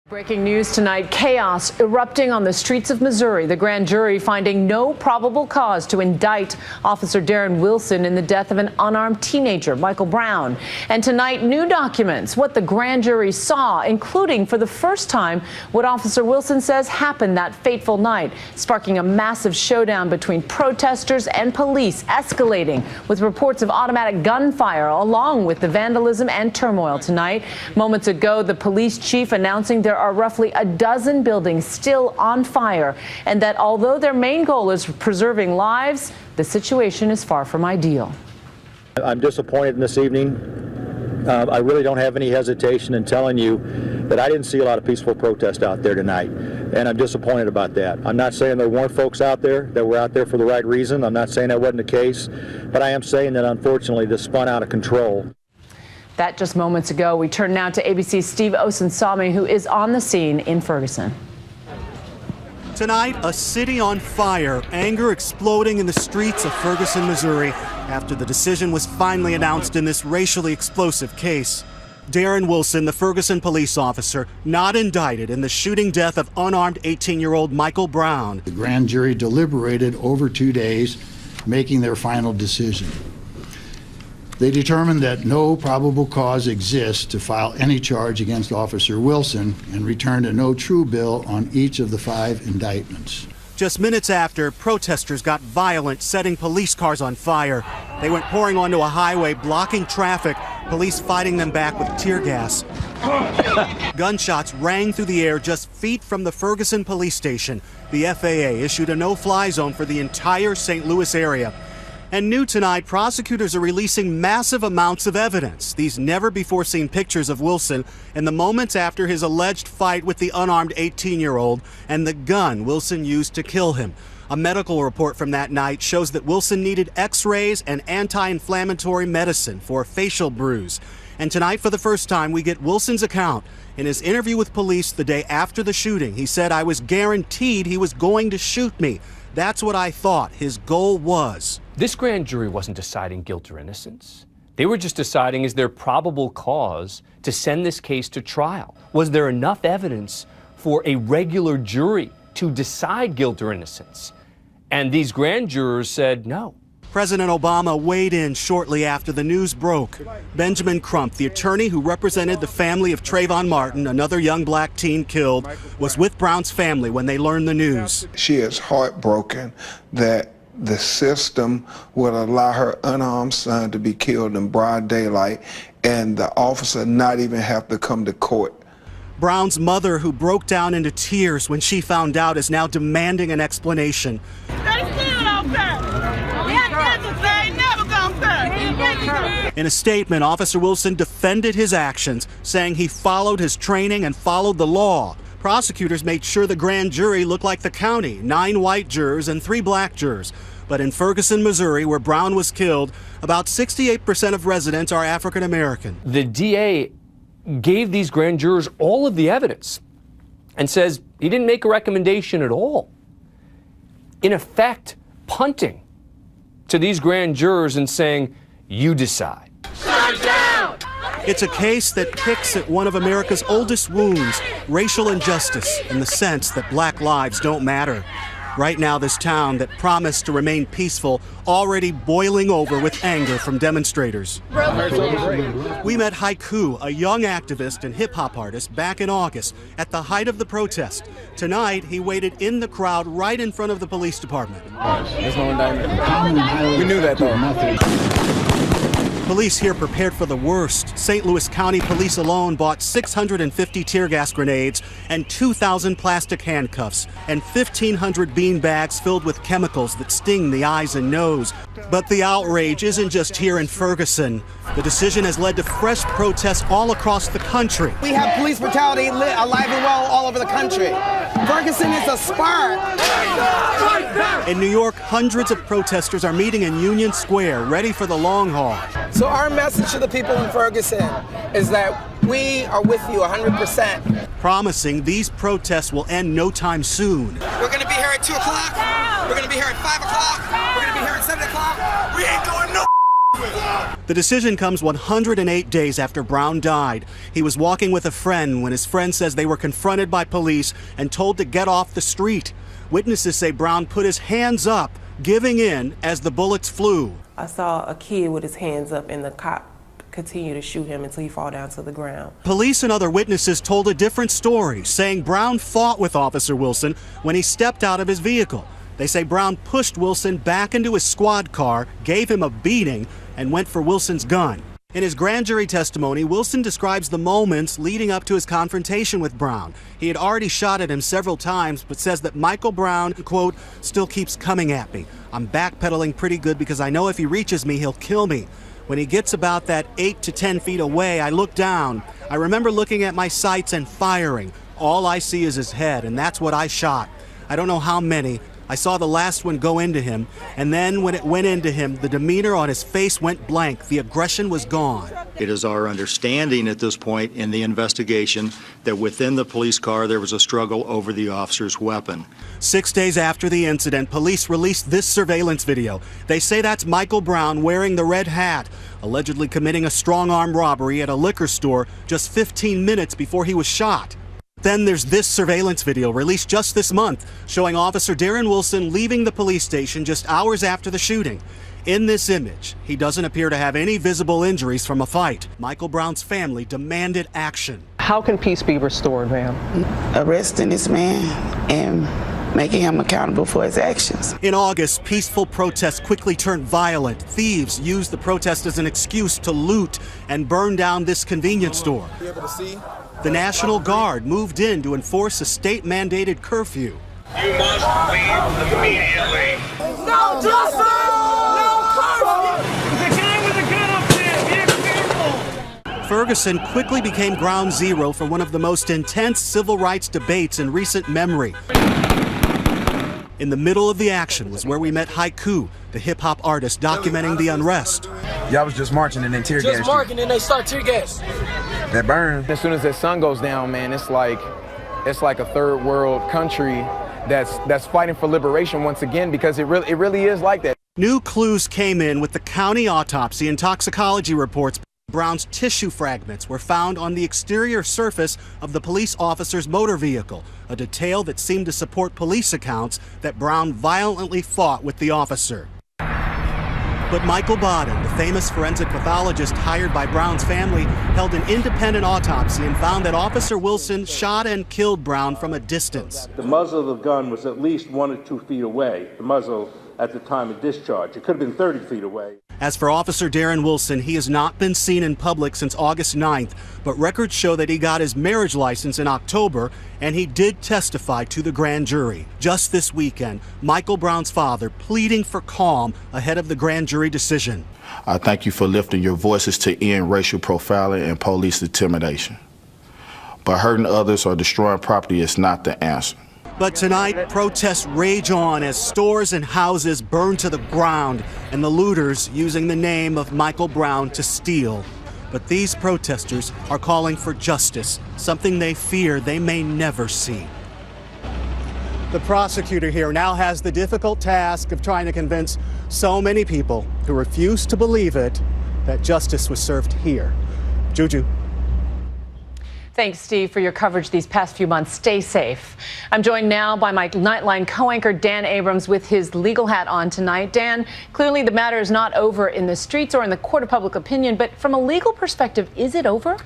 Breaking news tonight, chaos erupting on the streets of Missouri. The grand jury finding no probable cause to indict Officer Darren Wilson in the death of an unarmed teenager, Michael Brown. And tonight, new documents, what the grand jury saw, including for the first time what Officer Wilson says happened that fateful night, sparking a massive showdown between protesters and police, escalating with reports of automatic gunfire, along with the vandalism and turmoil tonight. Moments ago, the police chief announcing there are roughly a dozen buildings still on fire, and that although their main goal is preserving lives, the situation is far from ideal. I'm disappointed in this evening. I really don't have any hesitation in telling you that I didn't see a lot of peaceful protest out there tonight, and I'm disappointed about that. I'm not saying there weren't folks out there that were out there for the right reason. I'm not saying that wasn't the case, but I am saying that unfortunately this spun out of control. That just moments ago. We turn now to ABC's Steve Osunsami, who is on the scene in Ferguson. Tonight, a city on fire, anger exploding in the streets of Ferguson, Missouri, after the decision was finally announced in this racially explosive case. Darren Wilson, the Ferguson police officer, not indicted in the shooting death of unarmed 18-year-old Michael Brown. The grand jury deliberated over 2 days, making their final decision. They determined that no probable cause exists to file any charge against Officer Wilson and returned a no true bill on each of the 5 indictments. Just minutes after, protesters got violent, setting police cars on fire. They went pouring onto a highway, blocking traffic, police fighting them back with tear gas. Gunshots rang through the air just feet from the Ferguson police station. The FAA issued a no-fly zone for the entire St. Louis area. And new tonight, prosecutors are releasing massive amounts of evidence. These never-before-seen pictures of Wilson in the moments after his alleged fight with the unarmed 18-year-old and the gun Wilson used to kill him. A medical report from that night shows that Wilson needed x-rays and anti-inflammatory medicine for a facial bruise. And tonight, for the first time, we get Wilson's account. In his interview with police the day after the shooting, he said, "I was guaranteed he was going to shoot me. That's what I thought his goal was." This grand jury wasn't deciding guilt or innocence. They were just deciding, is there probable cause to send this case to trial? Was there enough evidence for a regular jury to decide guilt or innocence? And these grand jurors said no. President Obama weighed in shortly after the news broke. Benjamin Crump, the attorney who represented the family of Trayvon Martin, another young black teen killed, was with Brown's family when they learned the news. She is heartbroken that the system would allow her unarmed son to be killed in broad daylight and the officer not even have to come to court. Brown's mother, who broke down into tears when she found out, is now demanding an explanation. They still out there. They never come back. In a statement, Officer Wilson defended his actions, saying he followed his training and followed the law. Prosecutors made sure the grand jury looked like the county, 9 white jurors and 3 black jurors. But in Ferguson, Missouri, where Brown was killed, about 68% of residents are African American. The DA gave these grand jurors all of the evidence and says he didn't make a recommendation at all. In effect, punting to these grand jurors and saying, you decide. Shut down! It's a case that picks at one of America's oldest wounds, racial injustice, and the sense that black lives don't matter. Right now, this town that promised to remain peaceful, already boiling over with anger from demonstrators. We met Haiku, a young activist and hip-hop artist, back in August at the height of the protest. Tonight, he waited in the crowd right in front of the police department. There's no indictment. We knew that, though. Police here prepared for the worst. St. Louis County Police alone bought 650 tear gas grenades and 2,000 plastic handcuffs and 1,500 bean bags filled with chemicals that sting the eyes and nose. But the outrage isn't just here in Ferguson. The decision has led to fresh protests all across the country. We have police brutality alive and well all over the country. Ferguson is a spark. In New York, hundreds of protesters are meeting in Union Square, ready for the long haul. So our message to the people in Ferguson is that we are with you 100%. Promising these protests will end no time soon. We're going to be here at 2 o'clock. We're going to be here at 5 o'clock. We're going to be here at 7 o'clock. We ain't going no The decision comes 108 days after Brown died. He was walking with a friend when his friend says they were confronted by police and told to get off the street. Witnesses say Brown put his hands up, giving in as the bullets flew. I saw a kid with his hands up and the cop continued to shoot him until he fell down to the ground. Police and other witnesses told a different story, saying Brown fought with Officer Wilson when he stepped out of his vehicle. They say Brown pushed Wilson back into his squad car, gave him a beating, and went for Wilson's gun. In his grand jury testimony, Wilson describes the moments leading up to his confrontation with Brown. He had already shot at him several times, but says that Michael Brown, quote, still keeps coming at me. I'm backpedaling pretty good because I know if he reaches me, he'll kill me. When he gets about that 8 to 10 feet away, I look down. I remember looking at my sights and firing. All I see is his head, and that's what I shot. I don't know how many. I saw the last one go into him, and then when it went into him, the demeanor on his face went blank. The aggression was gone. It is our understanding at this point in the investigation that within the police car there was a struggle over the officer's weapon. 6 days after the incident, police released this surveillance video. They say that's Michael Brown wearing the red hat, allegedly committing a strong-arm robbery at a liquor store just 15 minutes before he was shot. Then there's this surveillance video released just this month showing Officer Darren Wilson leaving the police station just hours after the shooting. In this image, he doesn't appear to have any visible injuries from a fight. Michael Brown's family demanded action. How can peace be restored, ma'am? Arresting this man and making him accountable for his actions. In August, peaceful protests quickly turned violent. Thieves used the protest as an excuse to loot and burn down this convenience store. The National Guard moved in to enforce a state-mandated curfew. You must leave immediately. No justice! No curfew! There's a guy with a gun up there. Be careful! Ferguson quickly became ground zero for one of the most intense civil rights debates in recent memory. In the middle of the action was where we met Haiku, the hip-hop artist documenting the unrest. Y'all was just marching and then tear gas. Just marching and they start tear gas. That burn. As soon as the sun goes down, man, it's like a third world country that's fighting for liberation once again, because it really is like that. New clues came in with the county autopsy and toxicology reports. Brown's tissue fragments were found on the exterior surface of the police officer's motor vehicle, a detail that seemed to support police accounts that Brown violently fought with the officer. But Michael Bodden, the famous forensic pathologist hired by Brown's family, held an independent autopsy and found that Officer Wilson shot and killed Brown from a distance. The muzzle of the gun was at least 1 or 2 feet away, the muzzle at the time of discharge. It could have been 30 feet away. As for Officer Darren Wilson, he has not been seen in public since August 9th, but records show that he got his marriage license in October, and he did testify to the grand jury. Just this weekend, Michael Brown's father pleading for calm ahead of the grand jury decision. I thank you for lifting your voices to end racial profiling and police intimidation. But hurting others or destroying property is not the answer. But tonight, protests rage on as stores and houses burn to the ground and the looters using the name of Michael Brown to steal. But these protesters are calling for justice, something they fear they may never see. The prosecutor here now has the difficult task of trying to convince so many people who refuse to believe it that justice was served here. Juju. Thanks, Steve, for your coverage these past few months. Stay safe. I'm joined now by my Nightline co-anchor Dan Abrams with his legal hat on tonight. Dan, clearly the matter is not over in the streets or in the court of public opinion, but from a legal perspective, is it over?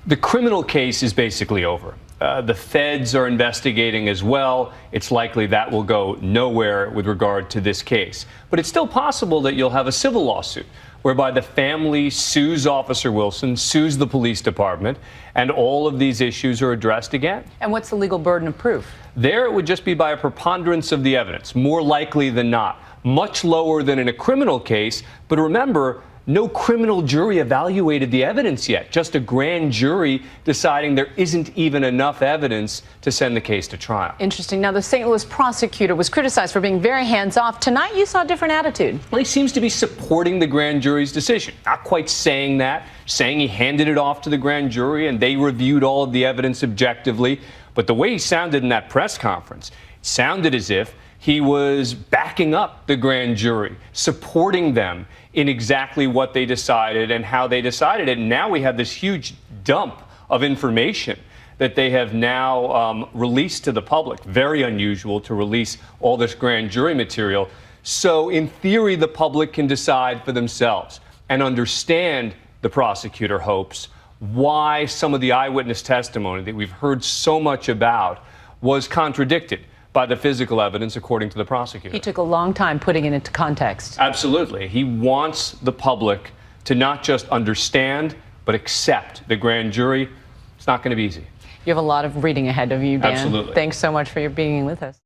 The criminal case is basically over. The feds are investigating as well. It's likely that will go nowhere with regard to this case. But it's still possible that you'll have a civil lawsuit whereby the family sues Officer Wilson, sues the police department, and all of these issues are addressed again. And what's the legal burden of proof? There it would just be by a preponderance of the evidence, more likely than not. Much lower than in a criminal case, but remember, no criminal jury evaluated the evidence yet, just a grand jury deciding there isn't even enough evidence to send the case to trial. Interesting. Now, the St. Louis prosecutor was criticized for being very hands-off. Tonight, you saw a different attitude. Well, he seems to be supporting the grand jury's decision. Not quite saying that, saying he handed it off to the grand jury and they reviewed all of the evidence objectively. But the way he sounded in that press conference, it sounded as if He was backing up the grand jury, supporting them in exactly what they decided and how they decided it. And now we have this huge dump of information that they have now released to the public. Very unusual to release all this grand jury material. So in theory, the public can decide for themselves and understand, the prosecutor hopes, why some of the eyewitness testimony that we've heard so much about was contradicted by the physical evidence, according to the prosecutor. He took a long time putting it into context. Absolutely. He wants the public to not just understand, but accept the grand jury. It's not going to be easy. You have a lot of reading ahead of you, Dan. Absolutely. Thanks so much for your being with us.